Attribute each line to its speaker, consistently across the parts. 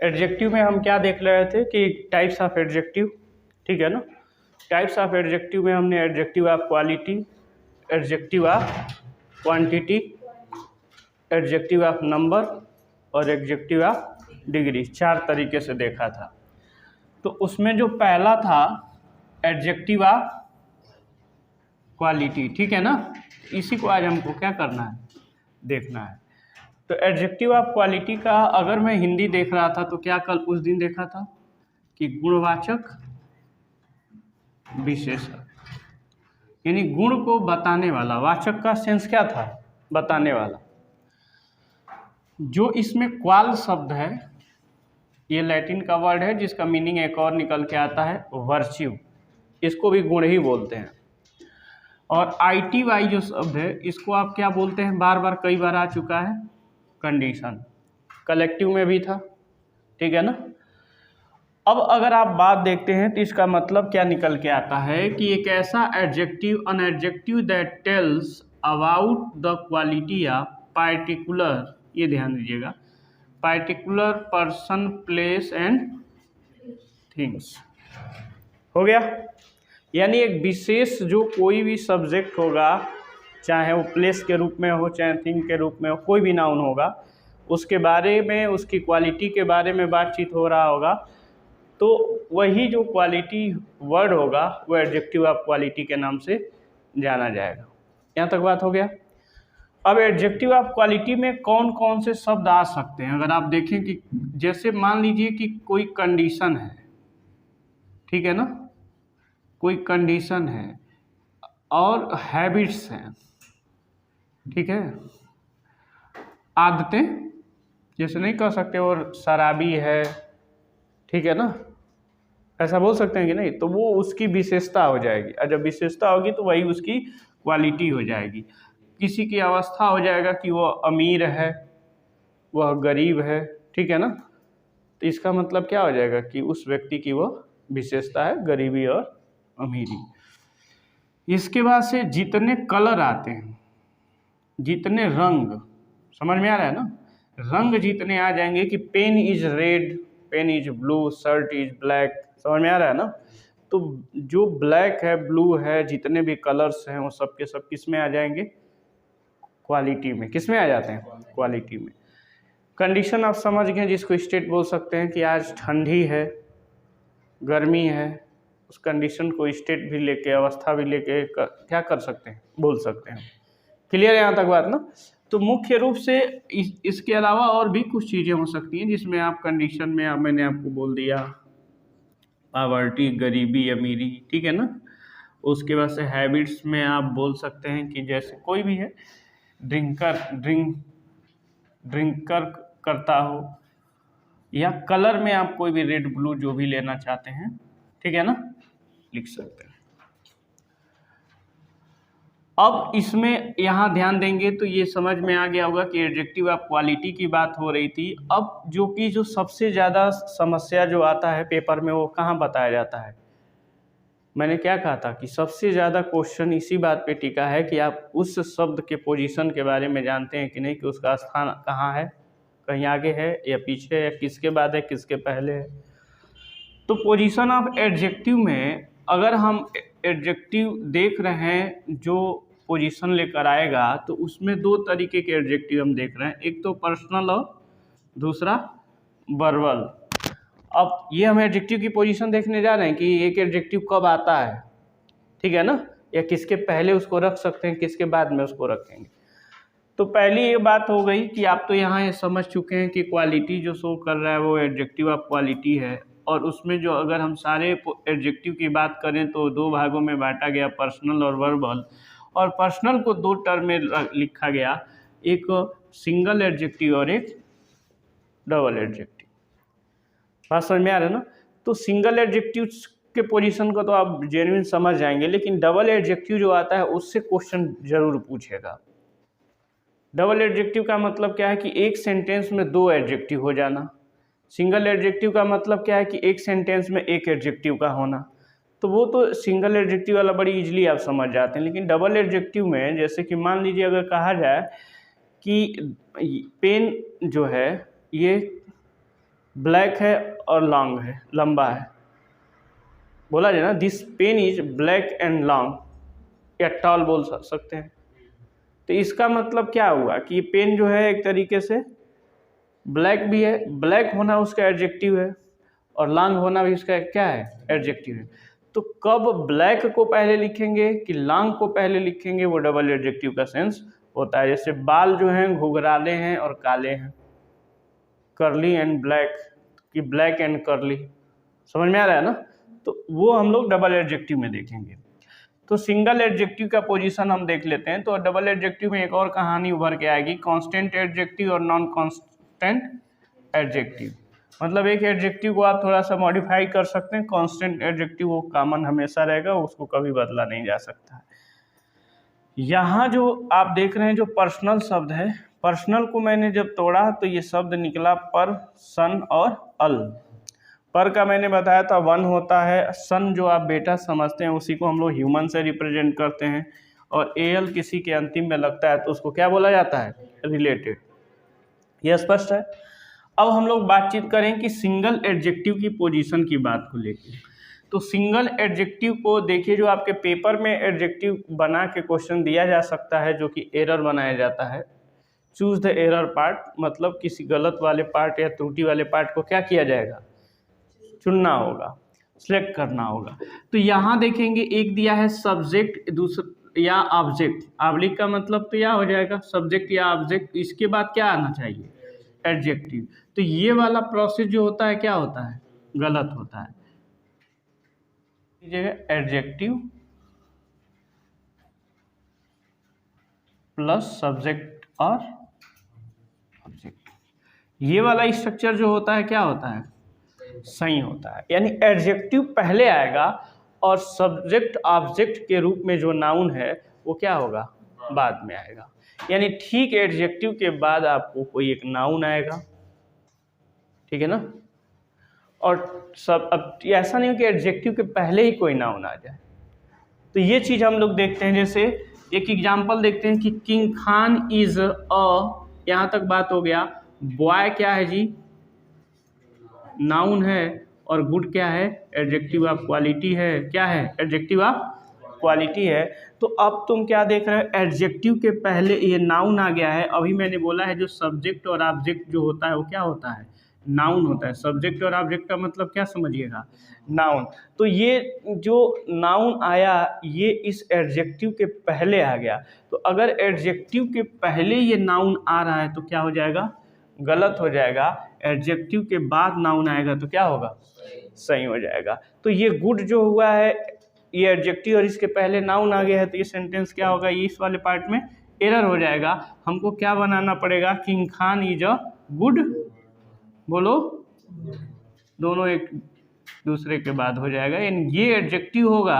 Speaker 1: Adjective में हम क्या देख रहे थे कि टाइप्स ऑफ एडजेक्टिव, ठीक है ना। टाइप्स ऑफ एडजेक्टिव में हमने adjective of quality, adjective of quantity, adjective of number और एडजेक्टिव ऑफ डिग्री, 4 तरीके से देखा था। तो उसमें जो पहला था एडजेक्टिव ऑफ क्वालिटी, ठीक है ना, इसी को आज हमको क्या करना है, देखना है। तो एडजेक्टिव ऑफ क्वालिटी का अगर मैं हिंदी देख रहा था तो क्या कल उस दिन देखा था कि गुणवाचक विशेषण, यानी गुण को बताने वाला। वाचक का सेंस क्या था, बताने वाला। जो इसमें क्वाल शब्द है, ये लैटिन का वर्ड है जिसका मीनिंग एक और निकल के आता है वर्च्यू, इसको भी गुण ही बोलते हैं। और ITY जो शब्द है इसको आप क्या बोलते हैं, बार बार कई बार आ चुका है, कंडीशन, कलेक्टिव में भी था, ठीक है ना। अब अगर आप बात देखते हैं तो इसका मतलब क्या निकल के आता है कि एक ऐसा adjective, an adjective that tells about the quality of particular, ये ध्यान दीजिएगा, particular person, place and things. हो गया, यानी एक विशेष जो कोई भी सब्जेक्ट होगा, चाहे वो प्लेस के रूप में हो चाहे थिंग के रूप में हो, कोई भी नाउन होगा, उसके बारे में, उसकी क्वालिटी के बारे में बातचीत हो रहा होगा, तो वही जो क्वालिटी वर्ड होगा वो एडजेक्टिव ऑफ क्वालिटी के नाम से जाना जाएगा। यहाँ तक बात हो गया। अब एडजेक्टिव ऑफ क्वालिटी में कौन कौन से शब्द आ सकते हैं, अगर आप देखें कि जैसे मान लीजिए कि कोई कंडीशन है, ठीक है ना, कोई कंडीशन है और हैबिट्स हैं, ठीक है, आदतें, जैसे नहीं कह सकते और शराबी है, ठीक है ना, ऐसा बोल सकते हैं कि नहीं, तो वो उसकी विशेषता हो जाएगी, और जब विशेषता होगी तो वही उसकी क्वालिटी हो जाएगी। किसी की अवस्था हो जाएगा कि वो अमीर है, वह गरीब है, ठीक है ना, तो इसका मतलब क्या हो जाएगा कि उस व्यक्ति की वो विशेषता है गरीबी और अमीरी। इसके बाद से जितने कलर आते हैं, जितने रंग, समझ में आ रहा है ना, रंग जितने आ जाएंगे कि pen is red, pen is blue, shirt is black, समझ में आ रहा है ना, तो जो ब्लैक है, ब्लू है, जितने भी कलर्स हैं वो सब के सब किस में आ जाएंगे, क्वालिटी में। किस में आ जाते हैं, क्वालिटी में। कंडीशन आप समझ गए, जिसको स्टेट बोल सकते हैं कि आज ठंडी है, गर्मी है, उस कंडीशन को स्टेट भी लेके, अवस्था भी लेके क्या कर सकते हैं, बोल सकते हैं। क्लियर है यहाँ तक बात ना। तो मुख्य रूप से इसके अलावा और भी कुछ चीज़ें हो सकती हैं जिसमें आप कंडीशन में, आप मैंने आपको बोल दिया, पॉवर्टी, गरीबी, अमीरी, ठीक है ना। उसके बाद से हैबिट्स में आप बोल सकते हैं कि जैसे कोई भी है, ड्रिंकर करता हो, या कलर में आप कोई भी रेड, ब्लू जो भी लेना चाहते हैं, ठीक है ना, लिख सकते हैं। अब इसमें यहाँ ध्यान देंगे तो ये समझ में आ गया होगा कि एडजेक्टिव ऑफ क्वालिटी की बात हो रही थी। अब जो सबसे ज़्यादा समस्या जो आता है पेपर में, वो कहाँ बताया जाता है, मैंने क्या कहा था कि सबसे ज़्यादा क्वेश्चन इसी बात पे टिका है कि आप उस शब्द के पोजीशन के बारे में जानते हैं कि नहीं, कि उसका स्थान कहाँ है, कहीं आगे है या पीछे है, किसके बाद है, किसके पहले है। तो पोजीशन ऑफ एडजेक्टिव में अगर हम एडजेक्टिव देख रहे हैं जो पोजीशन लेकर आएगा, तो उसमें 2 तरीके के एडजेक्टिव हम देख रहे हैं, एक तो पर्सनल और दूसरा वर्बल। अब ये हम एडजेक्टिव की पोजीशन देखने जा रहे हैं कि एक एडजेक्टिव कब आता है, ठीक है ना, या किसके पहले उसको रख सकते हैं, किसके बाद में उसको रखेंगे। तो पहली ये बात हो गई कि आप तो यहाँ ये समझ चुके हैं कि क्वालिटी जो शो कर रहा है वो एडजेक्टिव ऑफ क्वालिटी है, और उसमें जो अगर हम सारे एडजेक्टिव की बात करें तो 2 भागों में बांटा गया, पर्सनल और वर्बल। और पर्सनल को 2 टर्म में लिखा गया, एक सिंगल एडजेक्टिव और एक डबल एडजेक्टिव। बात समझ में आ रहा है ना। तो सिंगल एडजेक्टिव के पोजीशन को तो आप जेन्युइन समझ जाएंगे, लेकिन डबल एडजेक्टिव जो आता है उससे क्वेश्चन जरूर पूछेगा। डबल एडजेक्टिव का मतलब क्या है कि एक सेंटेंस में 2 एडजेक्टिव हो जाना। सिंगल एडजेक्टिव का मतलब क्या है कि एक सेंटेंस में एक एडजेक्टिव का होना। तो वो तो सिंगल एडजेक्टिव वाला बड़ी इजीली आप समझ जाते हैं, लेकिन डबल एडजेक्टिव में जैसे कि मान लीजिए अगर कहा जाए कि पेन जो है ये ब्लैक है और लॉन्ग है, लंबा है, बोला जाए ना this pen is black and long, या टॉल बोल सकते हैं। तो इसका मतलब क्या हुआ कि ये पेन जो है एक तरीके से ब्लैक भी है, ब्लैक होना उसका एडजेक्टिव है, और लॉन्ग होना भी उसका क्या है, एडजेक्टिव है। तो कब ब्लैक को पहले लिखेंगे कि लॉन्ग को पहले लिखेंगे, वो डबल एडजेक्टिव का सेंस होता है। जैसे बाल जो हैं घुघराले हैं और काले हैं, कर्ली एंड ब्लैक, कि ब्लैक एंड कर्ली, समझ में आ रहा है ना। तो वो हम लोग डबल एडजेक्टिव में देखेंगे। तो सिंगल एडजेक्टिव का पोजीशन हम देख लेते हैं। तो डबल एडजेक्टिव में एक और कहानी उभर के आएगी, कांस्टेंट एडजेक्टिव और नॉन कांस्टेंट एडजेक्टिव। मतलब एक एडजेक्टिव को आप थोड़ा सा मॉडिफाई कर सकते हैं, कांस्टेंट एडजेक्टिव वो कॉमन हमेशा रहेगा, उसको कभी बदला नहीं जा सकता। यहाँ जो आप देख रहे हैं जो पर्सनल शब्द है, पर्सनल को मैंने जब तोड़ा तो ये शब्द निकला पर, सन और अल। पर का मैंने बताया था वन होता है, सन जो आप बेटा समझते हैं उसी को हम लोग ह्यूमन से रिप्रेजेंट करते हैं, और एल किसी के अंतिम में लगता है तो उसको क्या बोला जाता है, रिलेटेड। यह स्पष्ट है। अब हम लोग बातचीत करें कि सिंगल एडजेक्टिव की पोजीशन की बात को लेकर। तो सिंगल एडजेक्टिव को देखिए, जो आपके पेपर में एडजेक्टिव बना के क्वेश्चन दिया जा सकता है जो कि एरर बनाया जाता है, चूज द एरर पार्ट, मतलब किसी गलत वाले पार्ट या त्रुटि वाले पार्ट को क्या किया जाएगा, चुनना होगा, सिलेक्ट करना होगा। तो यहाँ देखेंगे एक दिया है सब्जेक्ट, दूसरा या ऑब्जेक्ट, ऑब्लिक का मतलब तो क्या हो जाएगा, सब्जेक्ट या ऑब्जेक्ट, इसके बाद क्या आना चाहिए, एडजेक्टिव। तो ये वाला प्रोसेस जो होता है क्या होता है, गलत होता है। एडजेक्टिव प्लस सब्जेक्ट और ऑब्जेक्ट, ये वाला स्ट्रक्चर जो होता है क्या होता है, सही होता है। यानी एडजेक्टिव पहले आएगा और सब्जेक्ट ऑब्जेक्ट के रूप में जो नाउन है वो क्या होगा, बाद में आएगा। यानी ठीक एडजेक्टिव के बाद आपको कोई एक नाउन आएगा, ठीक है ना। और सब अब ऐसा नहीं हो कि एडजेक्टिव के पहले ही कोई नाउन आ जाए। तो ये चीज़ हम लोग देखते हैं। जैसे एक एग्जांपल देखते हैं कि किंग खान इज अ, यहाँ तक बात हो गया। बॉय क्या है जी, नाउन है, और गुड क्या है, एडजेक्टिव ऑफ क्वालिटी है। क्या है, एडजेक्टिव ऑफ क्वालिटी है। तो अब तुम क्या देख रहे हो, एडजेक्टिव के पहले ये नाउन आ गया है। अभी मैंने बोला है जो सब्जेक्ट और ऑब्जेक्ट जो होता है वो क्या होता है, नाउन होता है। सब्जेक्ट और ऑब्जेक्ट का मतलब क्या समझिएगा, नाउन। तो ये जो नाउन आया ये इस एडजेक्टिव के पहले आ गया। तो अगर एडजेक्टिव के पहले ये नाउन आ रहा है तो क्या हो जाएगा, गलत हो जाएगा। एडजेक्टिव के बाद नाउन आएगा तो क्या होगा, सही हो जाएगा। तो ये गुड जो हुआ है ये एडजेक्टिव और इसके पहले नाउन आ गया है, तो ये सेंटेंस क्या होगा, ये इस वाले पार्ट में एरर हो जाएगा। हमको क्या बनाना पड़ेगा, king Khan is a good, बोलो, दोनों एक दूसरे के बाद हो जाएगा। यानी ये एडजेक्टिव होगा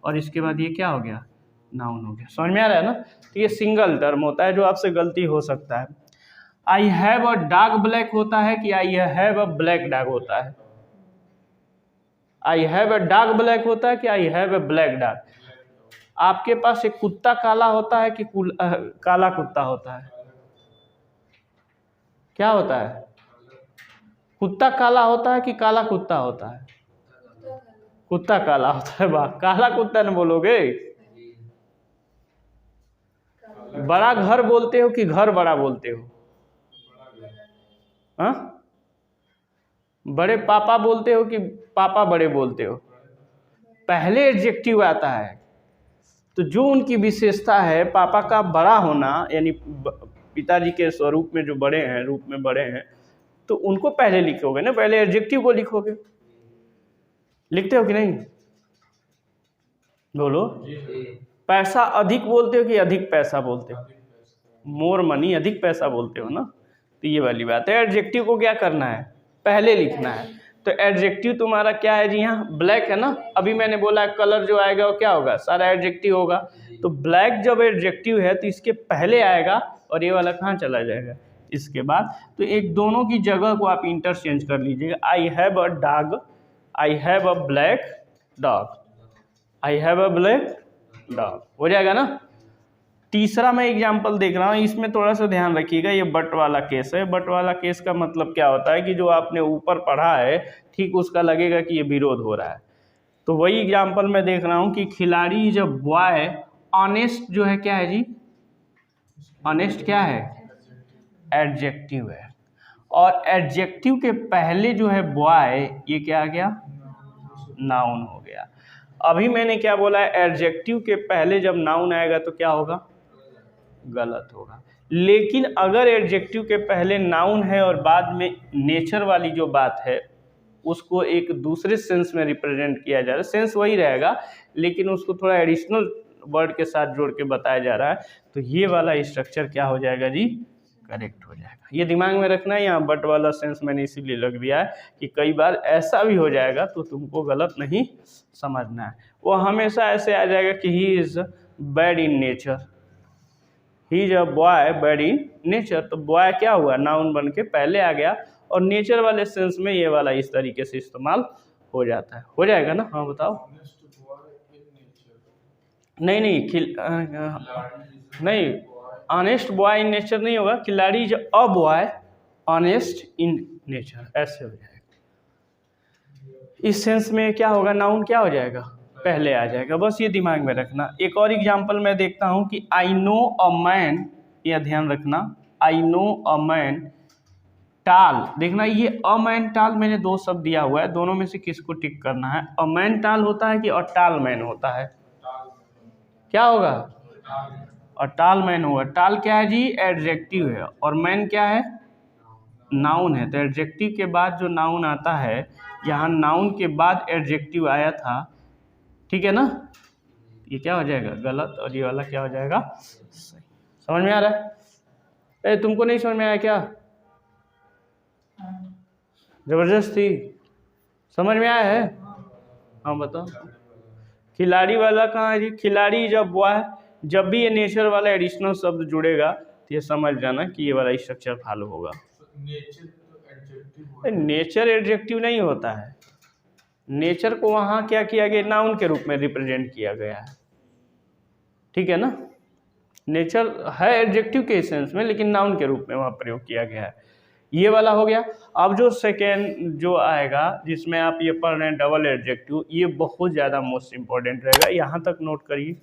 Speaker 1: और इसके बाद ये क्या हो गया, नाउन हो गया। समझ में आ रहा है ना। तो ये सिंगल टर्म होता है जो आपसे गलती हो सकता है। I have a dog black होता है कि I have a black dog होता है, I have a dog black होता है कि I have a black dog. आपके पास एक कुत्ता काला होता है कि काला कुत्ता होता है, क्या होता है, कुत्ता काला होता है कि काला कुत्ता होता है, कुत्ता काला होता है। वाह, काला कुत्ता न बोलोगे। बड़ा घर बोलते हो कि घर बड़ा बोलते हो, हाँ, बड़े पापा बोलते हो कि पापा बड़े बोलते हो। पहले एडजेक्टिव आता है, तो जो उनकी विशेषता है, पापा का बड़ा होना यानी पिताजी के स्वरूप में जो बड़े हैं, रूप में बड़े हैं, तो उनको पहले लिखोगे ना, पहले एडजेक्टिव को लिखोगे। लिखते हो कि नहीं, बोलो। पैसा अधिक बोलते हो कि अधिक पैसा बोलते हो, मोर मनी, अधिक पैसा बोलते हो ना। तो ये वाली बात है, एडजेक्टिव को क्या करना है, पहले लिखना है। तो एडजेक्टिव तुम्हारा क्या है जी, यहाँ ब्लैक है ना। अभी मैंने बोला कलर जो आएगा वो क्या होगा, सारा एडजेक्टिव होगा। तो ब्लैक जब एडजेक्टिव है तो इसके पहले आएगा और ये वाला कहाँ चला जाएगा, इसके बाद। तो एक दोनों की जगह को आप इंटरचेंज कर लीजिएगा। I have a dog, I have a black dog, I have a black dog हो जाएगा ना। तीसरा मैं एग्जाम्पल देख रहा हूँ, इसमें थोड़ा सा ध्यान रखिएगा, ये बट वाला केस है। बट वाला केस का मतलब क्या होता है कि जो आपने ऊपर पढ़ा है ठीक उसका लगेगा कि ये विरोध हो रहा है। तो वही एग्जाम्पल मैं देख रहा हूँ कि खिलाड़ी जब बॉय ऑनेस्ट जो है क्या है जी, ऑनेस्ट क्या है, एडजेक्टिव है, और एडजेक्टिव के पहले जो है बॉय, ये क्या आ गया, नाउन हो गया। अभी मैंने क्या बोला है, एडजेक्टिव के पहले जब नाउन आएगा तो क्या होगा, गलत होगा। लेकिन अगर एडजेक्टिव के पहले नाउन है और बाद में नेचर वाली जो बात है उसको एक दूसरे सेंस में रिप्रेजेंट किया जा रहा है, सेंस वही रहेगा लेकिन उसको थोड़ा एडिशनल वर्ड के साथ जोड़ के बताया जा रहा है, तो ये वाला स्ट्रक्चर क्या हो जाएगा जी, करेक्ट हो जाएगा। ये दिमाग में रखना है, यहाँ बट वाला सेंस मैंने इसीलिए लग दिया है कि कई बार ऐसा भी हो जाएगा तो तुमको गलत नहीं समझना है। वो हमेशा ऐसे आ जाएगा कि he is bad in nature, he is a boy bad in nature, तो बॉय क्या हुआ, नाउन बन के पहले आ गया, और नेचर वाले सेंस में ये वाला इस तरीके से इस्तेमाल हो जाता है। हो जाएगा ना, हाँ बताओ। नहीं नहीं, ऑनेस्ट बॉय इन नेचर नहीं होगा, खिलाड़ी is a boy honest in nature, ऐसे हो जाएगा। इस सेंस में क्या होगा, नाउन क्या हो जाएगा, पहले आ जाएगा, बस ये दिमाग में रखना। एक और एग्जांपल मैं देखता हूँ कि आई नो अ मैन, यह ध्यान रखना, आई नो अ मैन टाल, देखना ये अ मैन टाल मैंने दो शब्द दिया हुआ है, दोनों में से किसको टिक करना है, अ मैन टाल होता है कि अ टाल मैन होता है, क्या होगा, अ टाल मैन होगा। टाल क्या है जी, एडजेक्टिव है, और मैन क्या है, नाउन है। तो एडजेक्टिव के बाद जो नाउन आता है, यहाँ नाउन के बाद एडजेक्टिव आया था, ठीक है ना, ये क्या हो जाएगा, गलत, और ये वाला क्या हो जाएगा, सही। समझ में आ रहा है? तुमको नहीं समझ में आया क्या, जबरदस्ती समझ में आया है, हाँ बताओ। खिलाड़ी वाला कहाँ है जी, खिलाड़ी जब बॉय, जब भी ये नेचर वाला एडिशनल शब्द जुड़ेगा तो ये समझ जाना कि ये वाला स्ट्रक्चर फॉलो होगा। नेचर एडजेक्टिव नहीं होता है, नेचर को वहाँ क्या किया गया, नाउन के रूप में रिप्रेजेंट किया गया है, ठीक है ना। नेचर है एडजेक्टिव के सेंस में, लेकिन नाउन के रूप में वहाँ प्रयोग किया गया है। ये वाला हो गया। अब जो सेकेंड जो आएगा जिसमें आप ये पढ़ रहे हैं डबल एडजेक्टिव, ये बहुत ज़्यादा मोस्ट इम्पॉर्टेंट रहेगा, यहाँ तक नोट करिए।